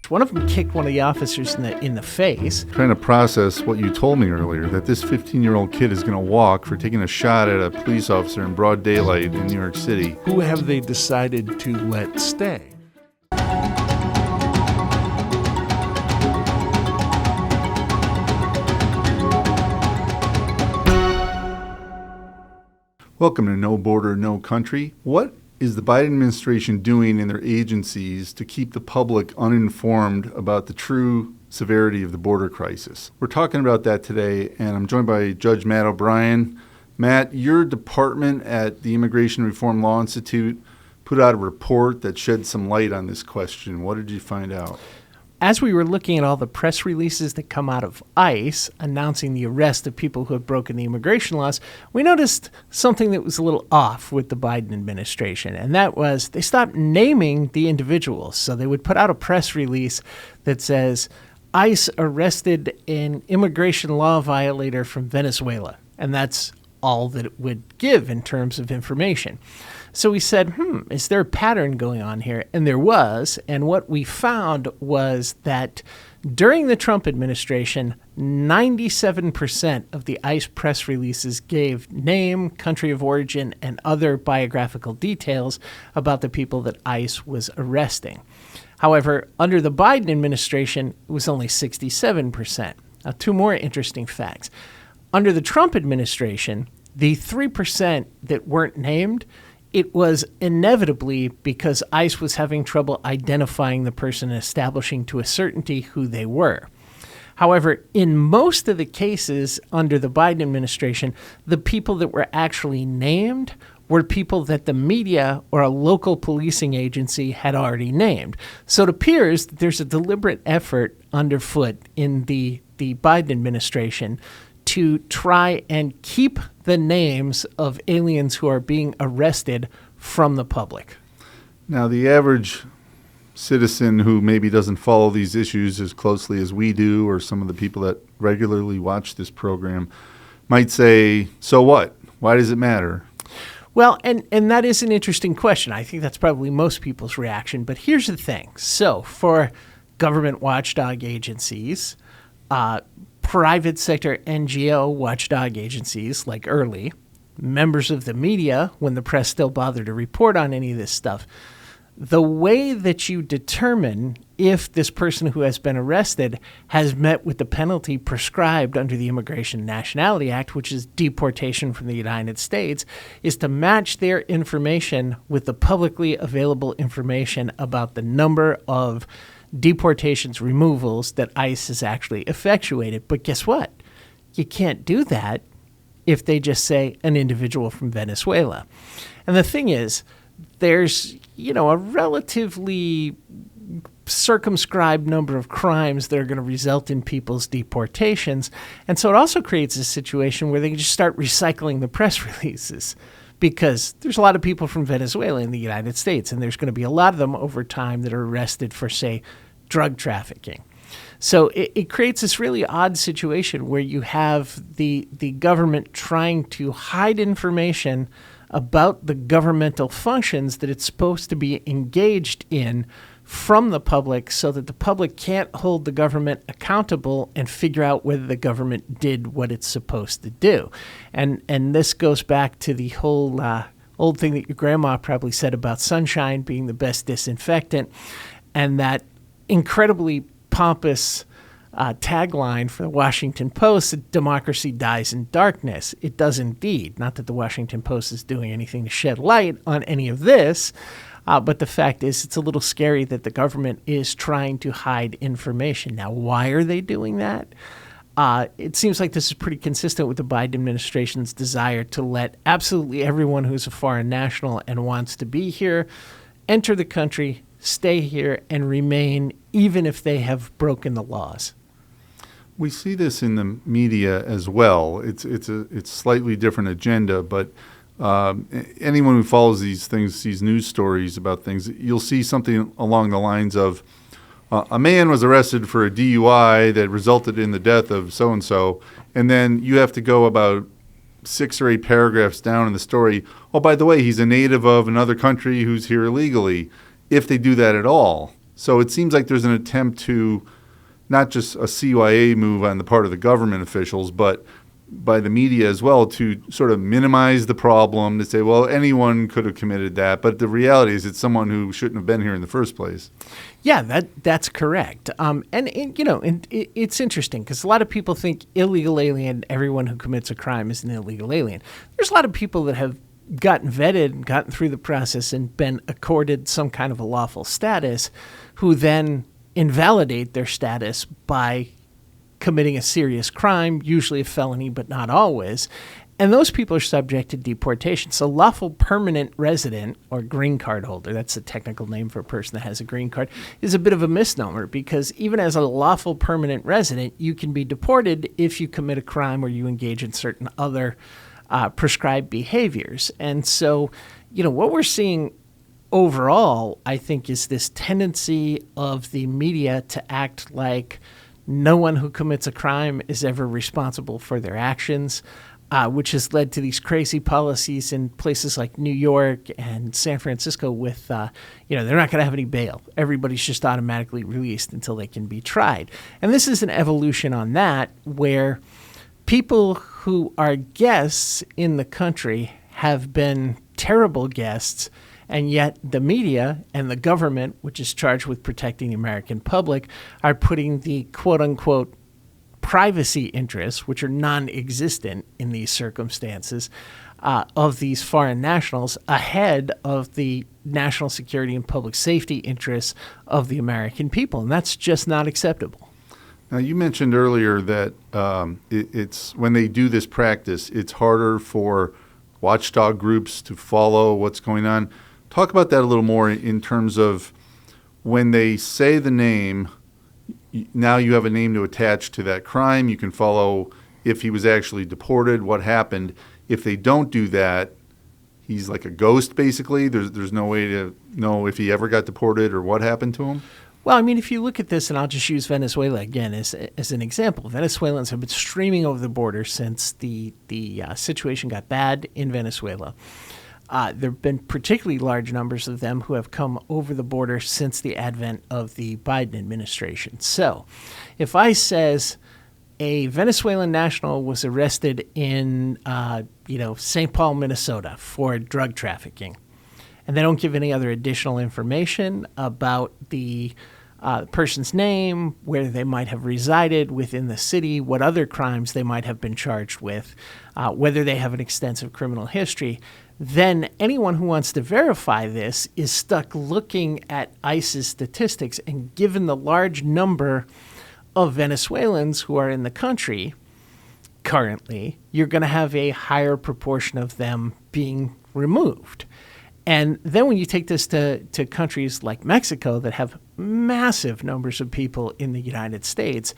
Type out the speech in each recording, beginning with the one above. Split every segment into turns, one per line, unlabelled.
One of them kicked one of the officers in the face.
Trying to process what you told me earlier, that this 15-year-old kid is going to walk for taking a shot at a police officer in broad daylight in New York City.
Who have they decided to let stay?
Welcome to No Border, No Country. What is the Biden administration doing in their agencies to keep the public uninformed about the true severity of the border crisis? We're talking about that today, and I'm joined by Judge Matt O'Brien. Matt, your department at the Immigration Reform Law Institute put out a report that shed some light on this question. What did you find out?
As we were looking at all the press releases that come out of ICE announcing the arrest of people who have broken the immigration laws, we noticed something that was a little off with the Biden administration, and that was they stopped naming the individuals. So they would put out a press release that says, ICE arrested an immigration law violator from Venezuela, and that's all that it would give in terms of information. So we said, is there a pattern going on here? And there was. And what we found was that during the Trump administration, 97% of the ICE press releases gave name, country of origin, and other biographical details about the people that ICE was arresting. However, under the Biden administration, it was only 67%. Now, two more interesting facts. Under the Trump administration, the 3% that weren't named, it was inevitably because ICE was having trouble identifying the person and establishing to a certainty who they were. However, in most of the cases under the Biden administration, the people that were actually named were people that the media or a local policing agency had already named. So it appears that there's a deliberate effort underfoot in the Biden administration to try and keep the names of aliens who are being arrested from the public.
Now, the average citizen who maybe doesn't follow these issues as closely as we do, or some of the people that regularly watch this program, might say, so what? Why does it matter?
Well, and that is an interesting question. I think that's probably most people's reaction. But here's the thing. So for government watchdog agencies, private sector NGO watchdog agencies like IRLI, members of the media, when the press still bother to report on any of this stuff, the way that you determine if this person who has been arrested has met with the penalty prescribed under the Immigration and Nationality Act, which is deportation from the United States, is to match their information with the publicly available information about the number of deportations, removals that ICE has actually effectuated. But guess what? You can't do that if they just say an individual from Venezuela. And the thing is, there's, a relatively circumscribed number of crimes that are going to result in people's deportations. And so it also creates a situation where they can just start recycling the press releases, because there's a lot of people from Venezuela in the United States, and there's going to be a lot of them over time that are arrested for, say, drug trafficking. So it creates this really odd situation where you have the government trying to hide information about the governmental functions that it's supposed to be engaged in from the public, so that the public can't hold the government accountable and figure out whether the government did what it's supposed to do. And this goes back to the whole old thing that your grandma probably said about sunshine being the best disinfectant, and that incredibly pompous tagline for the Washington Post, democracy dies in darkness. It does indeed. Not that the Washington Post is doing anything to shed light on any of this, but the fact is it's a little scary that the government is trying to hide information. Now, why are they doing that? It seems like this is pretty consistent with the Biden administration's desire to let absolutely everyone who's a foreign national and wants to be here enter the country, stay here, and remain even if they have broken the laws.
We see this in the media as well. It's slightly different agenda, but anyone who follows these things, these news stories about things, you'll see something along the lines of a man was arrested for a DUI that resulted in the death of so-and-so, and then you have to go about 6 or 8 paragraphs down in the story. Oh, by the way, he's a native of another country who's here illegally, if they do that at all. So it seems like there's an attempt to, not just a CYA move on the part of the government officials, but by the media as well, to sort of minimize the problem, to say, well, anyone could have committed that. But the reality is it's someone who shouldn't have been here in the first place.
Yeah, that's correct. And it's interesting because a lot of people think illegal alien, everyone who commits a crime is an illegal alien. There's a lot of people that have gotten vetted and gotten through the process and been accorded some kind of a lawful status who then invalidate their status by committing a serious crime, usually a felony, but not always. And those people are subject to deportation. So lawful permanent resident or green card holder, that's the technical name for a person that has a green card, is a bit of a misnomer because even as a lawful permanent resident, you can be deported if you commit a crime or you engage in certain other prescribed behaviors. And so, what we're seeing overall, I think, is this tendency of the media to act like no one who commits a crime is ever responsible for their actions, which has led to these crazy policies in places like New York and San Francisco with, they're not going to have any bail. Everybody's just automatically released until they can be tried. And this is an evolution on that where people who are guests in the country have been terrible guests, and yet the media and the government, which is charged with protecting the American public, are putting the quote-unquote privacy interests, which are non-existent in these circumstances, of these foreign nationals ahead of the national security and public safety interests of the American people. And that's just not acceptable.
Now, you mentioned earlier that it's when they do this practice, it's harder for watchdog groups to follow what's going on. Talk about that a little more in terms of when they say the name, now you have a name to attach to that crime. You can follow if he was actually deported, what happened. If they don't do that, he's like a ghost, basically. There's no way to know if he ever got deported or what happened to him.
Well, I mean, if you look at this, and I'll just use Venezuela again as an example. Venezuelans have been streaming over the border since the situation got bad in Venezuela. There have been particularly large numbers of them who have come over the border since the advent of the Biden administration. So if I says a Venezuelan national was arrested in, St. Paul, Minnesota for drug trafficking, and they don't give any other additional information about the person's name, where they might have resided within the city, what other crimes they might have been charged with, whether they have an extensive criminal history, then anyone who wants to verify this is stuck looking at ICE's statistics. And given the large number of Venezuelans who are in the country currently, you're going to have a higher proportion of them being removed. And then when you take this to countries like Mexico that have massive numbers of people in the United States,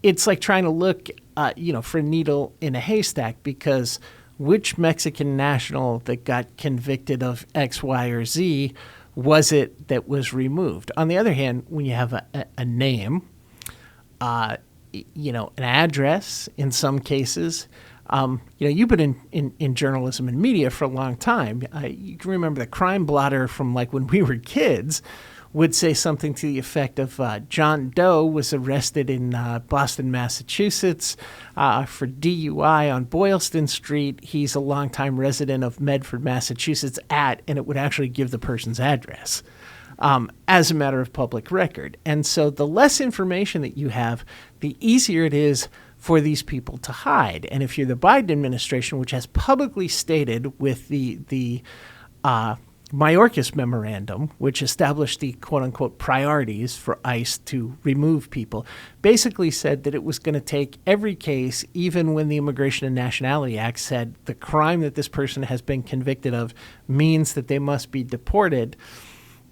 it's like trying to look, for a needle in a haystack, because which Mexican national that got convicted of X, Y, or Z was it that was removed? On the other hand, when you have a name, an address in some cases, you've been in journalism and media for a long time. You can remember the crime blotter from like when we were kids would say something to the effect of John Doe was arrested in Boston, Massachusetts for DUI on Boylston Street. He's a longtime resident of Medford, Massachusetts and it would actually give the person's address as a matter of public record. And so the less information that you have, the easier it is for these people to hide. And if you're the Biden administration, which has publicly stated with the Mayorkas memorandum, which established the quote-unquote priorities for ICE to remove people, basically said that it was going to take every case, even when the Immigration and Nationality Act said the crime that this person has been convicted of means that they must be deported.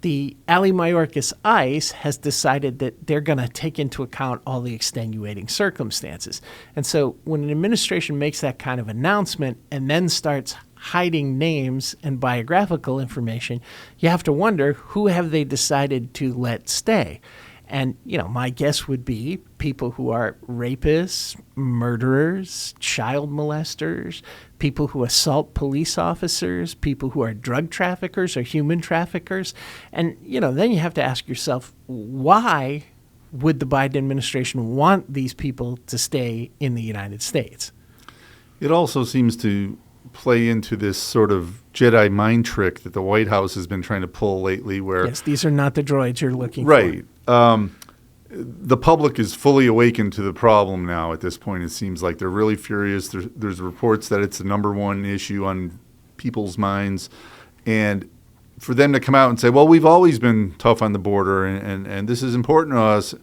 The Ali Mayorkas ICE has decided that they're going to take into account all the extenuating circumstances. And so when an administration makes that kind of announcement and then starts hiding names and biographical information, you have to wonder, who have they decided to let stay? And, my guess would be people who are rapists, murderers, child molesters, people who assault police officers, people who are drug traffickers or human traffickers. And, then you have to ask yourself, why would the Biden administration want these people to stay in the United States?
It also seems to play into this sort of Jedi mind trick that the White House has been trying to pull lately where...
Yes, these are not the droids you're looking for.
Right. The public is fully awakened to the problem now at this point. It seems like they're really furious. There's reports that it's the number one issue on people's minds. And for them to come out and say, well, we've always been tough on the border and this is important to us,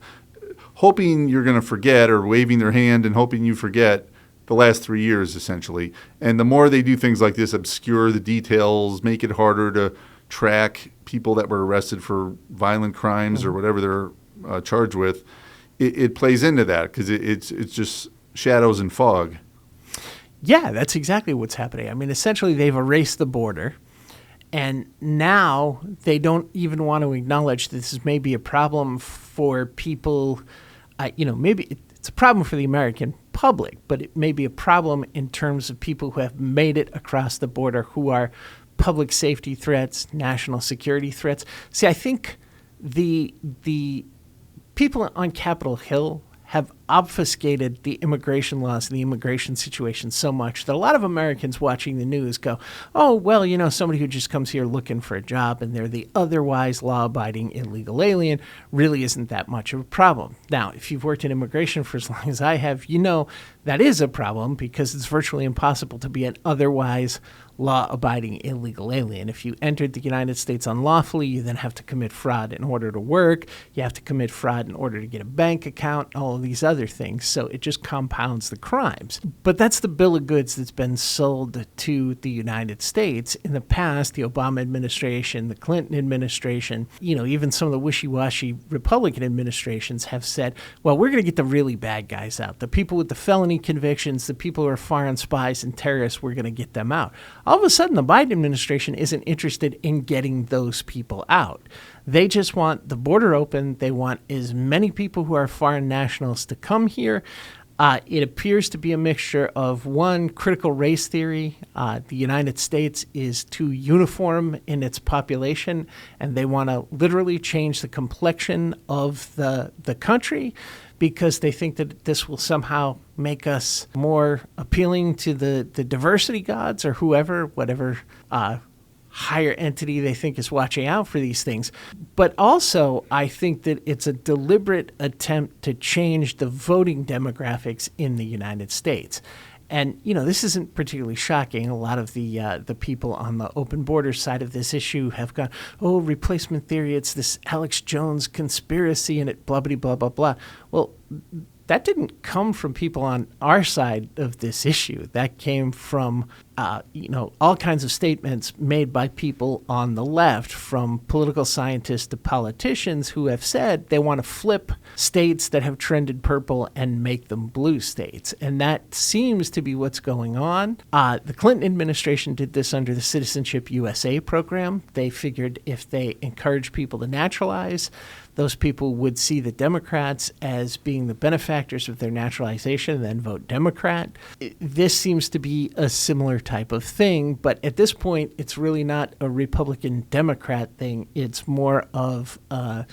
hoping you're going to forget or waving their hand and hoping you forget the last 3 years, essentially. And the more they do things like this, obscure the details, make it harder to track people that were arrested for violent crimes or whatever they're charged with, it plays into that because it's just shadows and fog.
Yeah, that's exactly what's happening. I mean, essentially, they've erased the border, and now they don't even want to acknowledge that this is maybe a problem for people. Maybe it's a problem for the American public, but it may be a problem in terms of people who have made it across the border who are public safety threats, national security threats. See, I think the people on Capitol Hill have obfuscated the immigration laws and the immigration situation so much that a lot of Americans watching the news go, oh, well, somebody who just comes here looking for a job and they're the otherwise law-abiding illegal alien really isn't that much of a problem. Now, if you've worked in immigration for as long as I have, that is a problem because it's virtually impossible to be an otherwise law-abiding illegal alien. If you entered the United States unlawfully, you then have to commit fraud in order to work. You have to commit fraud in order to get a bank account, all of these other things. So it just compounds the crimes. But that's the bill of goods that's been sold to the United States. In the past, the Obama administration, the Clinton administration, even some of the wishy-washy Republican administrations have said, well, we're going to get the really bad guys out. The people with the felony convictions, the people who are foreign spies and terrorists, we're going to get them out. All of a sudden, the Biden administration isn't interested in getting those people out. They just want the border open. They want as many people who are foreign nationals to come here. It appears to be a mixture of, one, critical race theory. The United States is too uniform in its population, and they want to literally change the complexion of the country because they think that this will somehow make us more appealing to the diversity gods or whatever higher entity they think is watching out for these things. But also, I think that it's a deliberate attempt to change the voting demographics in the United States. And, this isn't particularly shocking. A lot of the people on the open borders side of this issue have gone, oh, replacement theory, it's this Alex Jones conspiracy and it blah, blah, blah, blah, blah. Well, that didn't come from people on our side of this issue. That came from, all kinds of statements made by people on the left, from political scientists to politicians who have said they want to flip states that have trended purple and make them blue states. And that seems to be what's going on. The Clinton administration did this under the Citizenship USA program. They figured if they encourage people to naturalize, those people would see the Democrats as being the benefactors of their naturalization and then vote Democrat. This seems to be a similar type of thing, but at this point, it's really not a Republican-Democrat thing. It's more of, an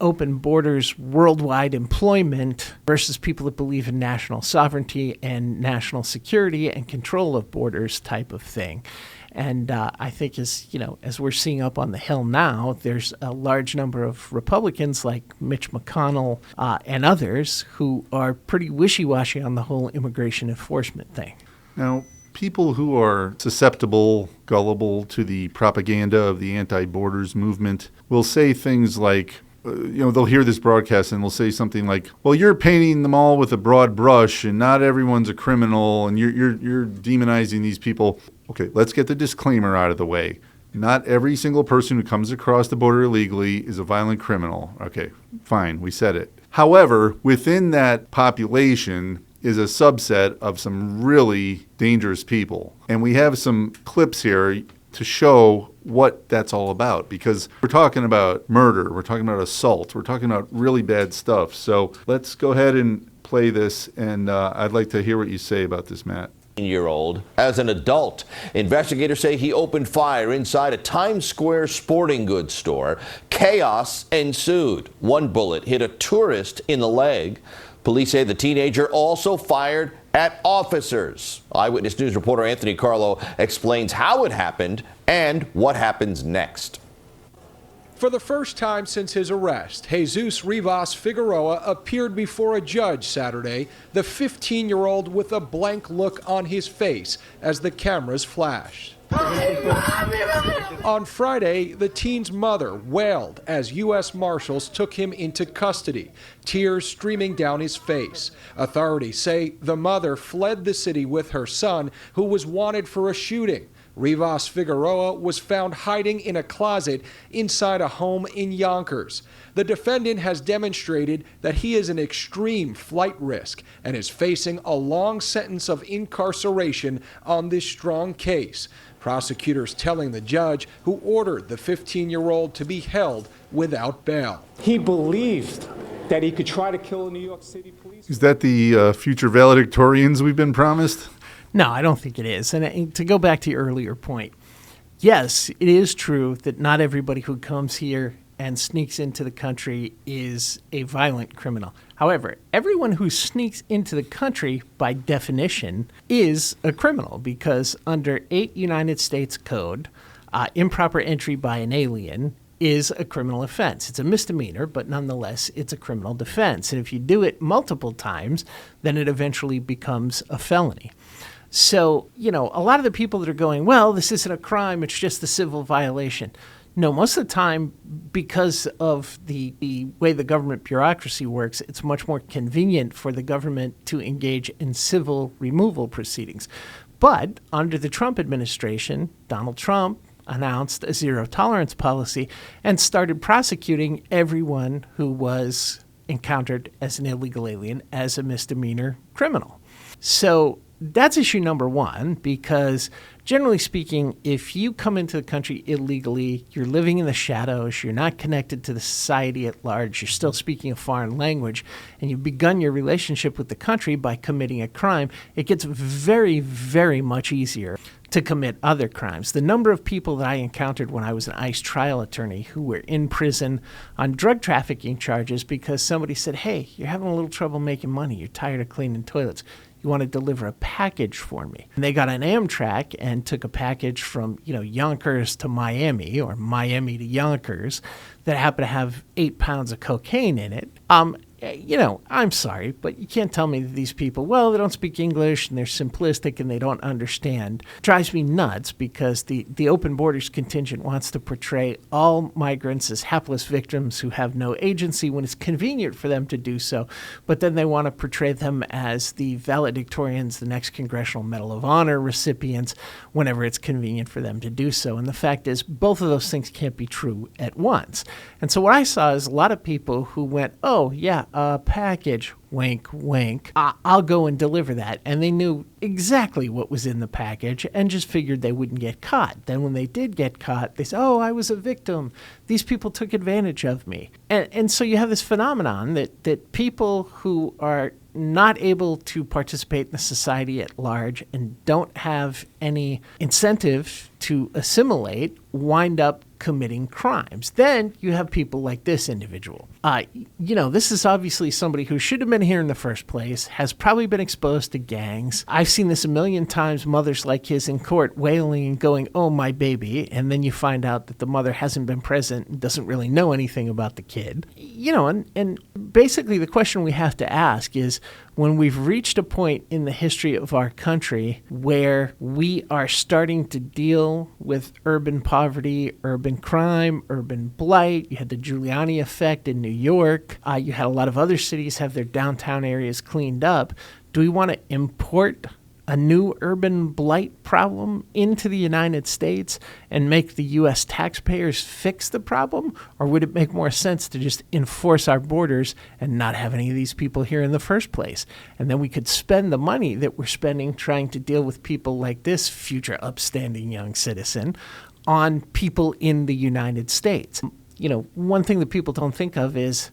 open borders, worldwide employment versus people that believe in national sovereignty and national security and control of borders type of thing. And I think as we're seeing up on the Hill now, there's a large number of Republicans like Mitch McConnell and others who are pretty wishy-washy on the whole immigration enforcement thing.
Now, people who are susceptible, gullible to the propaganda of the anti-borders movement will say things like, they'll hear this broadcast and they'll say something like, well, you're painting them all with a broad brush and not everyone's a criminal and you're demonizing these people. Okay, let's get the disclaimer out of the way. Not every single person who comes across the border illegally is a violent criminal. Okay, fine, we said it. However, within that population is a subset of some really dangerous people. And we have some clips here to show what that's all about, because we're talking about murder, we're talking about assault, we're talking about really bad stuff. So let's go ahead and play this, and I'd like to hear what you say about this, Matt.
Year-old. As an adult, investigators say he opened fire inside a Times Square sporting goods store. Chaos ensued. One bullet hit a tourist in the leg. Police say the teenager also fired at officers. Eyewitness News reporter Anthony Carlo explains how it happened and what happens next.
For the first time since his arrest, Jesus Rivas Figueroa appeared before a judge Saturday, the 15-year-old with a blank look on his face as the cameras flashed. On Friday, the teen's mother wailed as U.S. Marshals took him into custody, tears streaming down his face. Authorities say the mother fled the city with her son, who was wanted for a shooting. Rivas Figueroa was found hiding in a closet inside a home in Yonkers. The defendant has demonstrated that he is an extreme flight risk and is facing a long sentence of incarceration on this strong case. Prosecutors telling the judge, who ordered the 15-year-old to be held without bail.
He believed that he could try to kill a New York City police.
Is that the future valedictorians we've been promised?
No, I don't think it is. And to go back to your earlier point, yes, it is true that not everybody who comes here and sneaks into the country is a violent criminal. However, everyone who sneaks into the country, by definition, is a criminal, because under 8 United States Code, improper entry by an alien is a criminal offense. It's a misdemeanor, but nonetheless, it's a criminal defense. And if you do it multiple times, then it eventually becomes a felony. So, a lot of the people that are going, well, this isn't a crime, it's just a civil violation. No, most of the time, because of the way the government bureaucracy works, it's much more convenient for the government to engage in civil removal proceedings. But under the Trump administration, Donald Trump announced a zero-tolerance policy and started prosecuting everyone who was encountered as an illegal alien as a misdemeanor criminal. So that's issue number one, because generally speaking, if you come into the country illegally, you're living in the shadows, you're not connected to the society at large, you're still speaking a foreign language, and you've begun your relationship with the country by committing a crime, it gets very, very much easier to commit other crimes. The number of people that I encountered when I was an ICE trial attorney who were in prison on drug trafficking charges because somebody said, hey, you're having a little trouble making money, you're tired of cleaning toilets, you want to deliver a package for me. And they got on Amtrak and took a package from, Yonkers to Miami, or Miami to Yonkers, that happened to have 8 pounds of cocaine in it. I'm sorry, but you can't tell me that these people, well, they don't speak English and they're simplistic and they don't understand. It drives me nuts, because the open borders contingent wants to portray all migrants as hapless victims who have no agency when it's convenient for them to do so, but then they want to portray them as the valedictorians, the next Congressional Medal of Honor recipients, whenever it's convenient for them to do so. And the fact is, both of those things can't be true at once. And so what I saw is a lot of people who went, oh, yeah, package, wink, wink, I'll go and deliver that. And they knew exactly what was in the package and just figured they wouldn't get caught. Then when they did get caught, they said, oh, I was a victim. These people took advantage of me. And so you have this phenomenon that people who are not able to participate in the society at large and don't have any incentive to assimilate wind up committing crimes. Then you have people like this individual. This is obviously somebody who should have been here in the first place, has probably been exposed to gangs. I've seen this a million times, mothers like his in court wailing and going, oh, my baby. And then you find out that the mother hasn't been present and doesn't really know anything about the kid. And basically the question we have to ask is, when we've reached a point in the history of our country where we are starting to deal with urban poverty, urban crime, urban blight, you had the Giuliani effect in New York, you had a lot of other cities have their downtown areas cleaned up. Do we want to import a new urban blight problem into the United States and make the U.S. taxpayers fix the problem? Or would it make more sense to just enforce our borders and not have any of these people here in the first place? And then we could spend the money that we're spending trying to deal with people like this future upstanding young citizen on people in the United States. You know, one thing that people don't think of is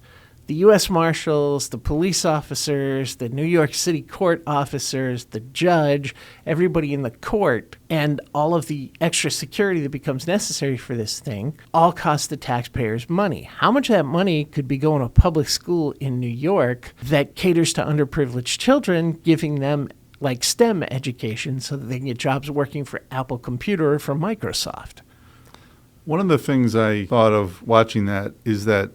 the U.S. Marshals, the police officers, the New York City court officers, the judge, everybody in the court, and all of the extra security that becomes necessary for this thing all cost the taxpayers money. How much of that money could be going to a public school in New York that caters to underprivileged children, giving them like STEM education so that they can get jobs working for Apple Computer or for Microsoft?
One of the things I thought of watching that is that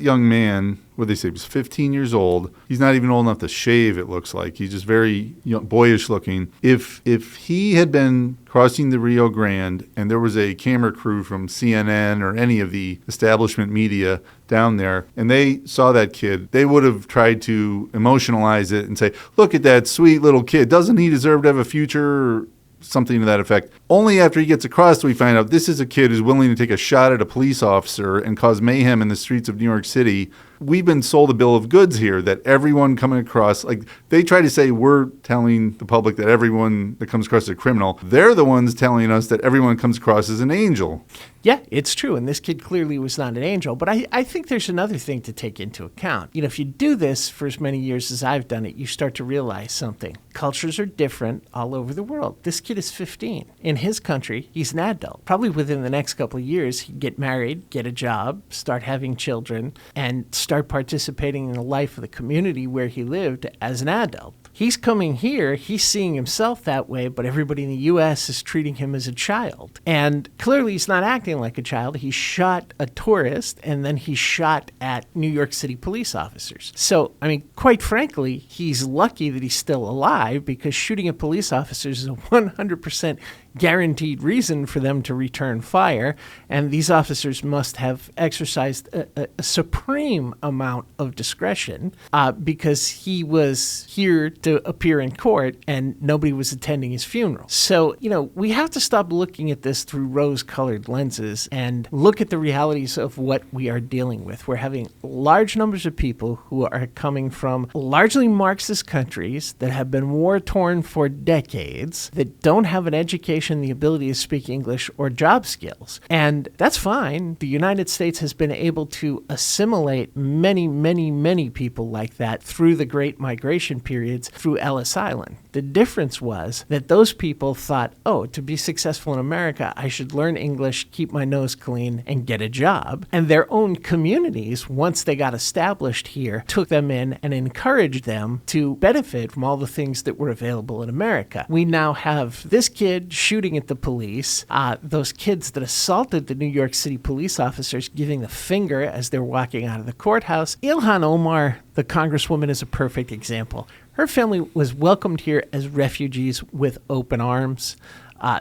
young man, what they say, was 15 years old. He's not even old enough to shave, it looks like. He's just very boyish looking. If he had been crossing the Rio Grande and there was a camera crew from CNN or any of the establishment media down there and they saw that kid, they would have tried to emotionalize it and say, look at that sweet little kid. Doesn't he deserve to have a future? Something to that effect. Only after he gets across do we find out this is a kid who's willing to take a shot at a police officer and cause mayhem in the streets of New York City. We've been sold a bill of goods here that everyone coming across, like they try to say we're telling the public that everyone that comes across is a criminal. They're the ones telling us that everyone comes across as an angel.
Yeah, it's true. And this kid clearly was not an angel. But I think there's another thing to take into account. You know, if you do this for as many years as I've done it, you start to realize something. Cultures are different all over the world. This kid is 15. In his country, he's an adult. Probably within the next couple of years, he'd get married, get a job, start having children, and start participating in the life of the community where he lived as an adult. He's coming here, he's seeing himself that way, but everybody in the U.S. is treating him as a child. And clearly he's not acting like a child. He shot a tourist, and then he shot at New York City police officers. So, I mean, quite frankly, he's lucky that he's still alive because shooting at police officers is a 100% guaranteed reason for them to return fire, and these officers must have exercised a supreme amount of discretion because he was here to appear in court and nobody was attending his funeral. So, you know, we have to stop looking at this through rose-colored lenses and look at the realities of what we are dealing with. We're having large numbers of people who are coming from largely Marxist countries that have been war-torn for decades, that don't have an education, the ability to speak English or job skills. And that's fine. The United States has been able to assimilate many, many, many people like that through the Great Migration periods through Ellis Island. The difference was that those people thought, oh, to be successful in America, I should learn English, keep my nose clean, and get a job. And their own communities, once they got established here, took them in and encouraged them to benefit from all the things that were available in America. We now have this kid shooting at the police, those kids that assaulted the New York City police officers giving the finger as they're walking out of the courthouse. Ilhan Omar, the congresswoman, is a perfect example. Her family was welcomed here as refugees with open arms.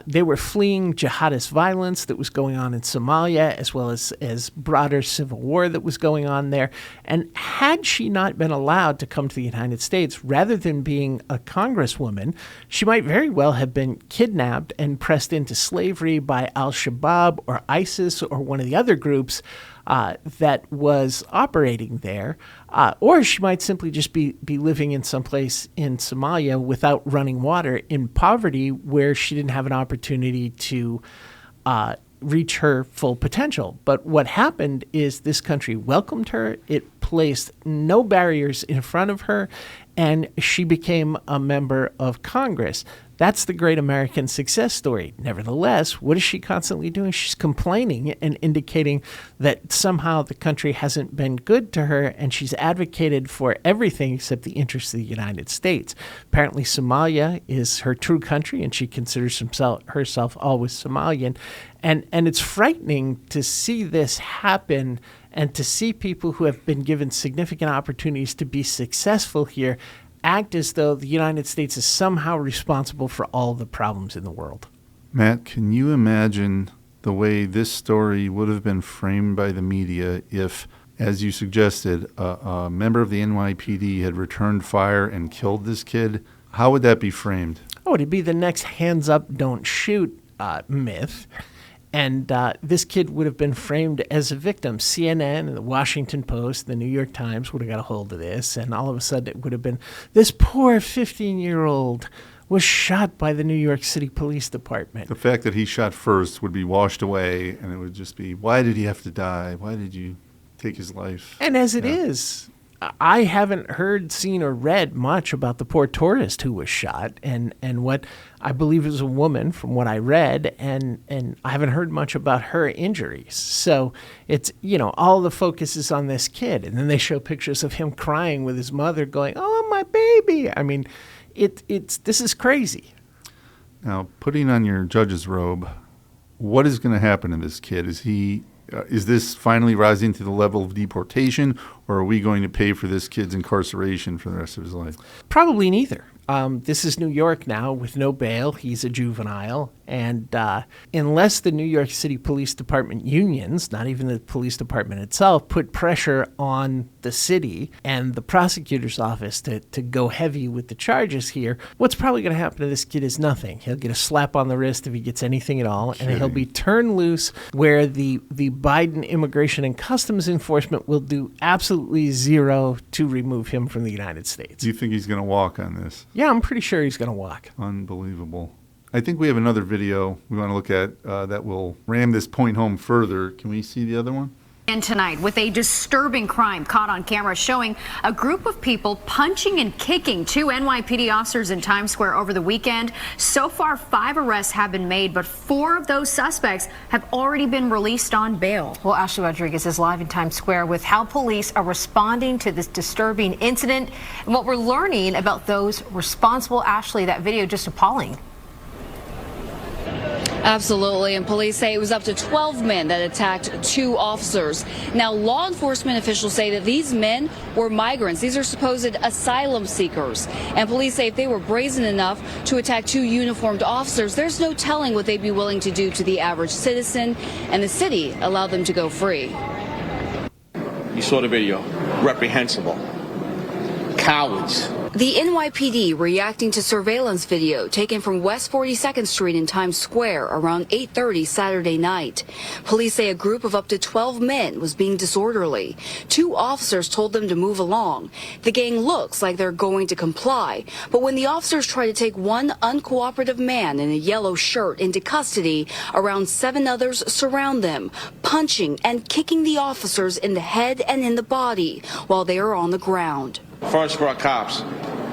They were fleeing jihadist violence that was going on in Somalia, as well as broader civil war that was going on there. And had she not been allowed to come to the United States, rather than being a congresswoman, she might very well have been kidnapped and pressed into slavery by al-Shabaab or ISIS or one of the other groups that was operating there. Or she might simply just be living in some place in Somalia without running water in poverty where she didn't have an opportunity to reach her full potential. But what happened is this country welcomed her. It placed no barriers in front of her, and she became a member of Congress. That's the great American success story. Nevertheless, what is she constantly doing? She's complaining and indicating that somehow the country hasn't been good to her, and she's advocated for everything except the interests of the United States. Apparently, Somalia is her true country, and she considers herself always Somalian. And it's frightening to see this happen and to see people who have been given significant opportunities to be successful here act as though the United States is somehow responsible for all the problems in the world.
Matt, can you imagine the way this story would have been framed by the media if, as you suggested, a member of the NYPD had returned fire and killed this kid? How would that be framed?
oh, it'd be the next hands up, don't shoot myth. And this kid would have been framed as a victim. CNN and the Washington Post, the New York Times would have got a hold of this. And all of a sudden it would have been, this poor 15-year-old was shot by the New York City Police Department.
The fact that he shot first would be washed away, and it would just be, why did he have to die? Why did you take his life?
And as it is, I haven't heard, seen, or read much about the poor tourist who was shot, and what I believe is a woman from what I read, and I haven't heard much about her injuries. So it's, all the focus is on this kid, and then they show pictures of him crying with his mother going, oh, my baby. I mean, this is crazy.
Now, putting on your judge's robe, what is going to happen to this kid? Is this finally rising to the level of deportation, or are we going to pay for this kid's incarceration for the rest of his life?
Probably neither. This is New York now with no bail. He's a juvenile. And unless the New York City Police Department unions, not even the police department itself, put pressure on the city and the prosecutor's office to go heavy with the charges here, what's probably going to happen to this kid is nothing. He'll get a slap on the wrist if he gets anything at all, and he'll be turned loose where the Biden Immigration and Customs Enforcement will do absolutely zero to remove him from the United States.
Do you think he's going to walk on this?
Yeah, I'm pretty sure he's going to walk.
Unbelievable. I think we have another video we want to look at that will ram this point home further. Can we see the other one?
And tonight, with a disturbing crime caught on camera showing a group of people punching and kicking two NYPD officers in Times Square over the weekend. So far, 5 arrests have been made, but 4 of those suspects have already been released on bail. Well, Ashley Rodriguez is live in Times Square with how police are responding to this disturbing incident and what we're learning about those responsible. Ashley, that video just appalling.
Absolutely, and police say it was up to 12 men that attacked 2 officers. Now, law enforcement officials say that these men were migrants. These are supposed asylum seekers. And police say if they were brazen enough to attack 2 uniformed officers, there's no telling what they'd be willing to do to the average citizen, and the city allowed them to go free.
You saw the video. Reprehensible. Cowards.
The NYPD reacting to surveillance video taken from West 42nd Street in Times Square around 8:30 Saturday night. Police say a group of up to 12 men was being disorderly. 2 officers told them to move along. The gang looks like they're going to comply, but when the officers try to take one uncooperative man in a yellow shirt into custody, around 7 others surround them, punching and kicking the officers in the head and in the body while they are on the ground.
First for our cops.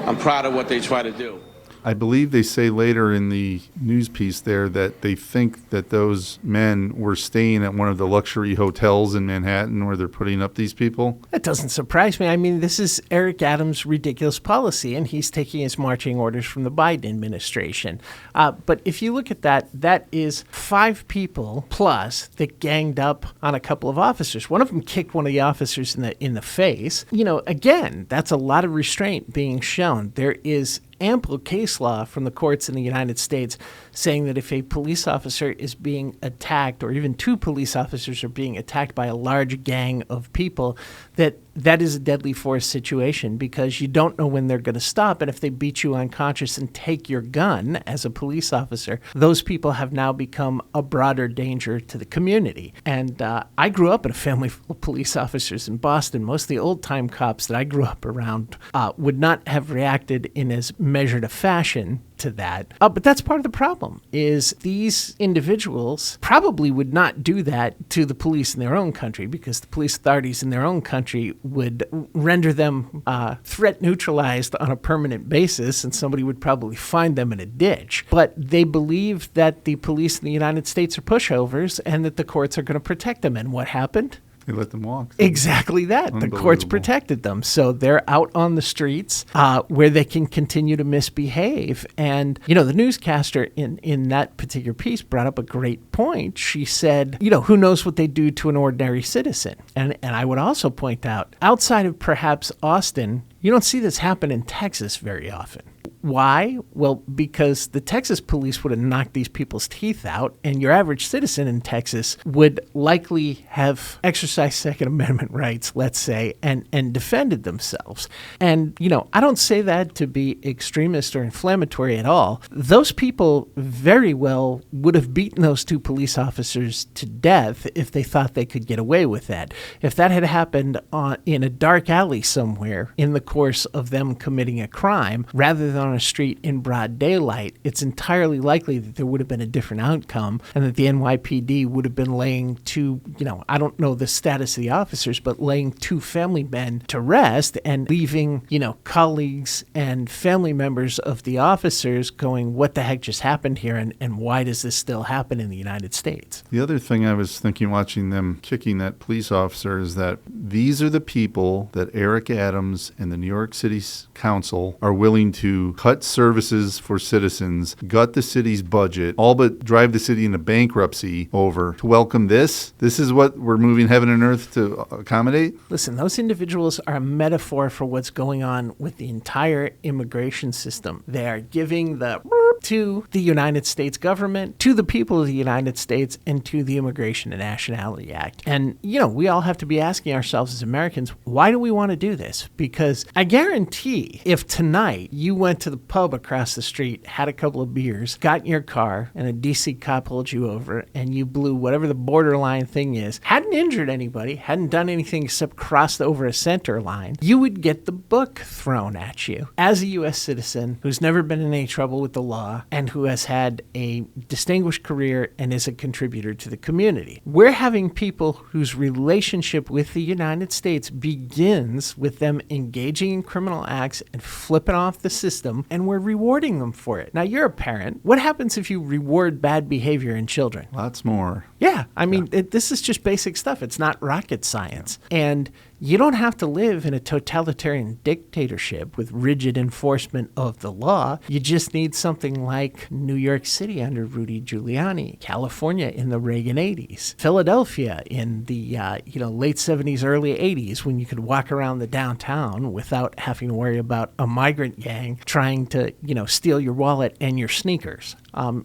I'm proud of what they try to do.
I believe they say later in the news piece there that they think that those men were staying at one of the luxury hotels in Manhattan where they're putting up these people.
That doesn't surprise me. I mean, this is Eric Adams' ridiculous policy, and he's taking his marching orders from the Biden administration. But if you look at that, that is 5 people plus that ganged up on a couple of officers. One of them kicked one of the officers in the face. Again, that's a lot of restraint being shown. There is ample case law from the courts in the United States saying that if a police officer is being attacked, or even 2 police officers are being attacked by a large gang of people, that is a deadly force situation because you don't know when they're going to stop. And if they beat you unconscious and take your gun as a police officer, those people have now become a broader danger to the community. And I grew up in a family full of police officers in Boston. Most of the old-time cops that I grew up around would not have reacted in as measured a fashion to that. But that's part of the problem, is these individuals probably would not do that to the police in their own country because the police authorities in their own country would render them threat neutralized on a permanent basis, and somebody would probably find them in a ditch. But they believe that the police in the United States are pushovers and that the courts are going to protect them. And what happened?
They let them walk.
Exactly that. The courts protected them. So they're out on the streets where they can continue to misbehave. And, the newscaster in that particular piece brought up a great point. She said, who knows what they do to an ordinary citizen? And I would also point out, outside of perhaps Austin, you don't see this happen in Texas very often. Why? Well, because the Texas police would have knocked these people's teeth out, and your average citizen in Texas would likely have exercised Second Amendment rights, let's say, and defended themselves. And, I don't say that to be extremist or inflammatory at all. Those people very well would have beaten those two police officers to death if they thought they could get away with that. If that had happened in a dark alley somewhere in the course of them committing a crime, rather than on a street in broad daylight, it's entirely likely that there would have been a different outcome and that the NYPD would have been laying two, I don't know the status of the officers, but laying two family men to rest and leaving, colleagues and family members of the officers going, what the heck just happened here, and why does this still happen in the United States?
The other thing I was thinking watching them kicking that police officer is that these are the people that Eric Adams and the New York City Council are willing to cut services for citizens, gut the city's budget, all but drive the city into bankruptcy over to welcome this. This is what we're moving heaven and earth to accommodate?
Listen, those individuals are a metaphor for what's going on with the entire immigration system. They are giving the to the United States government, to the people of the United States, and to the Immigration and Nationality Act. And, we all have to be asking ourselves as Americans, why do we want to do this? Because I guarantee if tonight you went to the pub across the street, had a couple of beers, got in your car, and a DC cop pulled you over, and you blew whatever the borderline thing is, hadn't injured anybody, hadn't done anything except crossed over a center line, you would get the book thrown at you. As a U.S. citizen who's never been in any trouble with the law and who has had a distinguished career and is a contributor to the community. We're having people whose relationship with the United States begins with them engaging in criminal acts and flipping off the system, and we're rewarding them for it. Now, you're a parent. What happens if you reward bad behavior in children?
Lots more.
Yeah, I mean, this is just basic stuff. It's not rocket science. And you don't have to live in a totalitarian dictatorship with rigid enforcement of the law. You just need something like New York City under Rudy Giuliani, California in the Reagan 80s, Philadelphia in the late 70s, early 80s, when you could walk around the downtown without having to worry about a migrant gang trying to steal your wallet and your sneakers.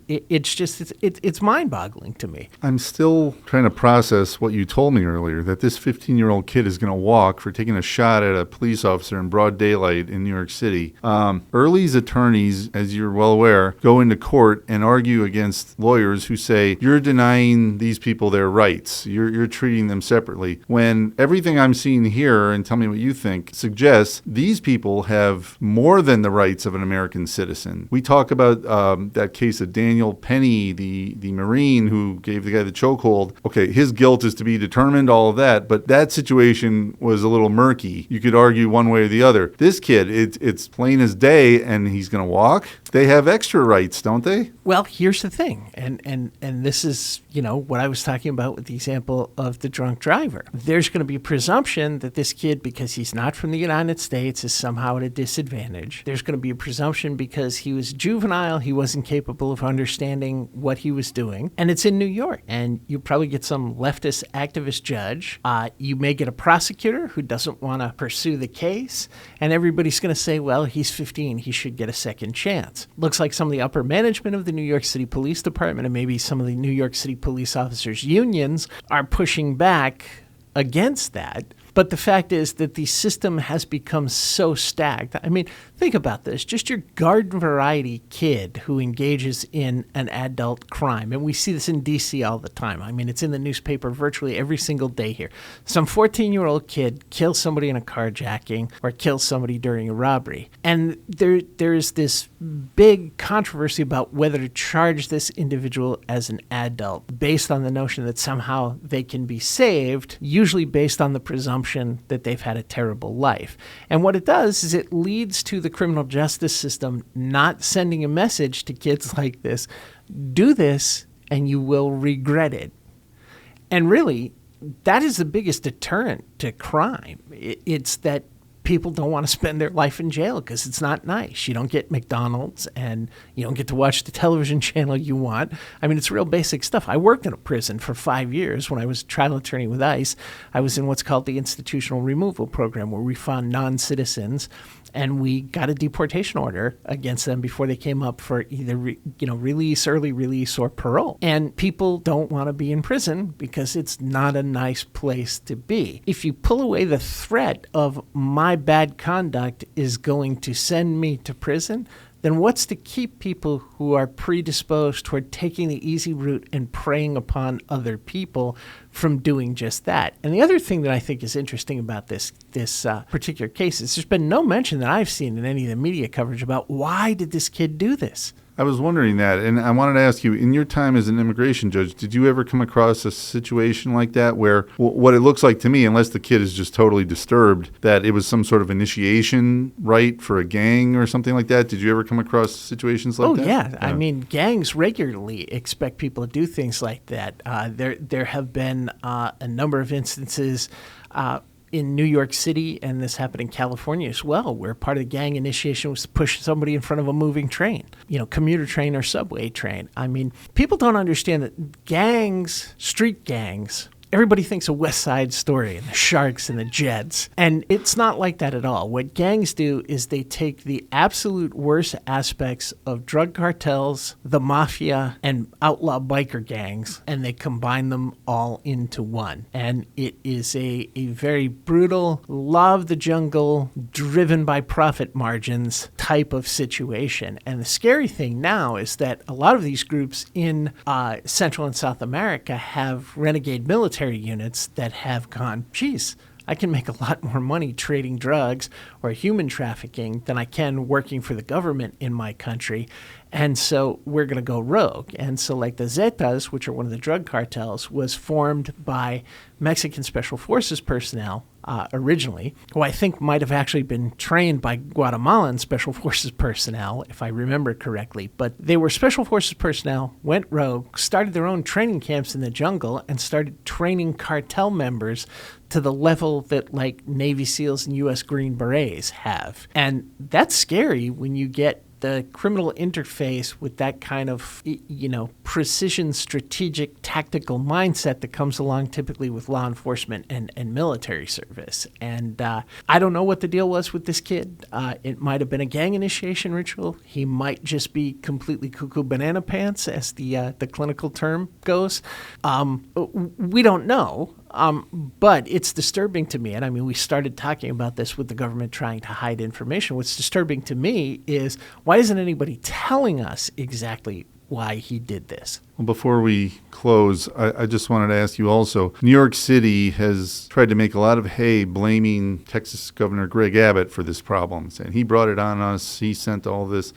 It's mind-boggling to me.
I'm still trying to process what you told me earlier, that this 15-year-old kid is going to walk for taking a shot at a police officer in broad daylight in New York City. IRLI's attorneys, as you're well aware, go into court and argue against lawyers who say, you're denying these people their rights. You're treating them separately. When everything I'm seeing here, and tell me what you think, suggests these people have more than the rights of an American citizen. We talk about that case of Daniel Penny, the Marine who gave the guy the chokehold. Okay, his guilt is to be determined, all of that, but that situation was a little murky. You could argue one way or the other. This kid, it's plain as day, and he's going to walk. They have extra rights, don't they?
Well, here's the thing, and this is, what I was talking about with the example of the drunk driver. There's going to be a presumption that this kid, because he's not from the United States, is somehow at a disadvantage. There's going to be a presumption because he was juvenile, he wasn't capable of understanding what he was doing, and it's in New York. And you probably get some leftist activist judge. You may get a prosecutor who doesn't want to pursue the case, and everybody's going to say, well, he's 15, he should get a second chance. Looks like some of the upper management of the New York City Police Department and maybe some of the New York City police officers' unions are pushing back against that. But the fact is that the system has become so stacked. I mean, think about this. Just your garden variety kid who engages in an adult crime. And we see this in D.C. all the time. I mean, it's in the newspaper virtually every single day here. Some 14-year-old kid kills somebody in a carjacking or kills somebody during a robbery. And there's this big controversy about whether to charge this individual as an adult based on the notion that somehow they can be saved, usually based on the presumption that they've had a terrible life. And what it does is it leads to the criminal justice system not sending a message to kids like this, do this and you will regret it. And really, that is the biggest deterrent to crime. It's that people don't want to spend their life in jail because it's not nice. You don't get McDonald's and you don't get to watch the television channel you want. I mean, it's real basic stuff. I worked in a prison for 5 years when I was a trial attorney with ICE. I was in what's called the institutional removal program, where we found non-citizens and we got a deportation order against them before they came up for either release, early release, or parole. And people don't want to be in prison because it's not a nice place to be. If you pull away the threat of my bad conduct is going to send me to prison, then what's to keep people who are predisposed toward taking the easy route and preying upon other people from doing just that? And the other thing that I think is interesting about this particular case is there's been no mention that I've seen in any of the media coverage about why did this kid do this?
I was wondering that, and I wanted to ask you, in your time as an immigration judge, did you ever come across a situation like that where what it looks like to me, unless the kid is just totally disturbed, that it was some sort of initiation rite for a gang or something like that? Did you ever come across situations like that?
Oh, yeah. I mean, gangs regularly expect people to do things like that. There have been a number of instances in New York City, and this happened in California as well, where part of the gang initiation was to push somebody in front of a moving train, commuter train or subway train. I mean, people don't understand that gangs, street gangs, everybody thinks a West Side Story and the Sharks and the Jets, and it's not like that at all. What gangs do is they take the absolute worst aspects of drug cartels, the mafia, and outlaw biker gangs, and they combine them all into one. And it is a very brutal, law of the jungle, driven by profit margins type of situation. And the scary thing now is that a lot of these groups in Central and South America have renegade military units that have gone, geez, I can make a lot more money trading drugs or human trafficking than I can working for the government in my country. And so we're going to go rogue. And so like the Zetas, which are one of the drug cartels, was formed by Mexican Special Forces personnel originally, who I think might have actually been trained by Guatemalan Special Forces personnel, if I remember correctly. But they were Special Forces personnel, went rogue, started their own training camps in the jungle, and started training cartel members to the level that like Navy SEALs and U.S. Green Berets have. And that's scary when you get the criminal interface with that kind of, precision, strategic, tactical mindset that comes along typically with law enforcement and military service. And I don't know what the deal was with this kid. It might have been a gang initiation ritual. He might just be completely cuckoo banana pants, as the clinical term goes. We don't know. But it's disturbing to me, and I mean, we started talking about this with the government trying to hide information. What's disturbing to me is, why isn't anybody telling us exactly why he did this?
Well, before we close, I just wanted to ask you also, New York City has tried to make a lot of hay blaming Texas Governor Greg Abbott for this problem, saying he brought it on us, he sent all this.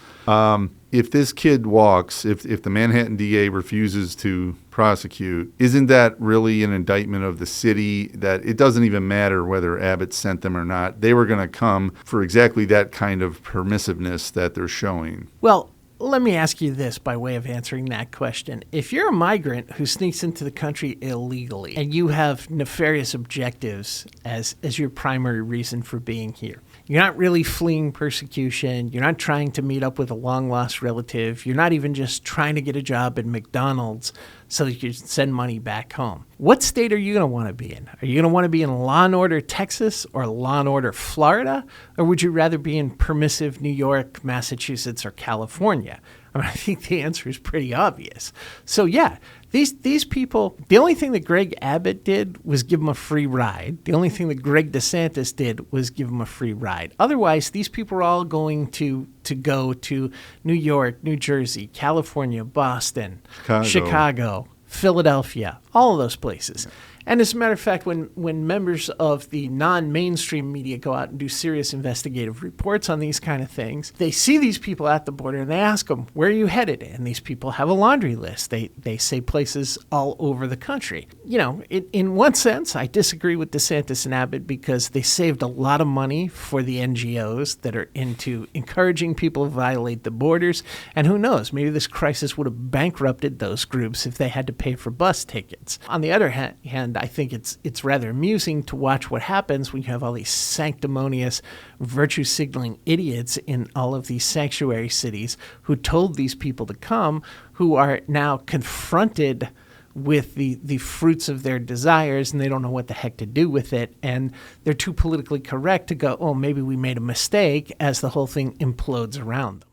If this kid walks, if the Manhattan DA refuses to prosecute, isn't that really an indictment of the city, that it doesn't even matter whether Abbott sent them or not? They were going to come for exactly that kind of permissiveness that they're showing.
Well, let me ask you this by way of answering that question. If you're a migrant who sneaks into the country illegally and you have nefarious objectives as your primary reason for being here, you're not really fleeing persecution, you're not trying to meet up with a long-lost relative, you're not even just trying to get a job at McDonald's so that you can send money back home. What state are you going to want to be in? Are you going to want to be in Law and Order Texas or Law and Order Florida? Or would you rather be in permissive New York, Massachusetts, or California? I mean, I think the answer is pretty obvious. So yeah, these people, the only thing that Greg Abbott did was give them a free ride. The only thing that Greg DeSantis did was give them a free ride. Otherwise, these people are all going to go to New York, New Jersey, California, Boston, Chicago, Philadelphia, all of those places. And as a matter of fact, when members of the non-mainstream media go out and do serious investigative reports on these kind of things, they see these people at the border and they ask them, where are you headed? And these people have a laundry list. They say places all over the country. In one sense, I disagree with DeSantis and Abbott because they saved a lot of money for the NGOs that are into encouraging people to violate the borders. And who knows, maybe this crisis would have bankrupted those groups if they had to pay for bus tickets. On the other hand, And I think it's rather amusing to watch what happens when you have all these sanctimonious, virtue-signaling idiots in all of these sanctuary cities who told these people to come, who are now confronted with the fruits of their desires, and they don't know what the heck to do with it. And they're too politically correct to go, oh, maybe we made a mistake, as the whole thing implodes around them.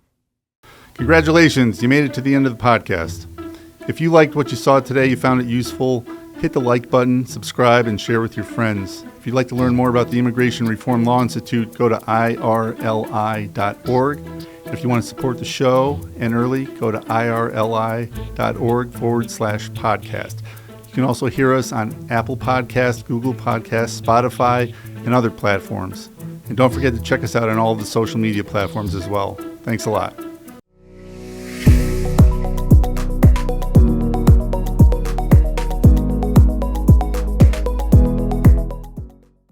Congratulations, you made it to the end of the podcast. If you liked what you saw today, you found it useful, hit the like button, subscribe, and share with your friends. If you'd like to learn more about the Immigration Reform Law Institute, go to IRLI.org. If you want to support the show and IRLI, go to IRLI.org/podcast. You can also hear us on Apple Podcasts, Google Podcasts, Spotify, and other platforms. And don't forget to check us out on all of the social media platforms as well. Thanks a lot.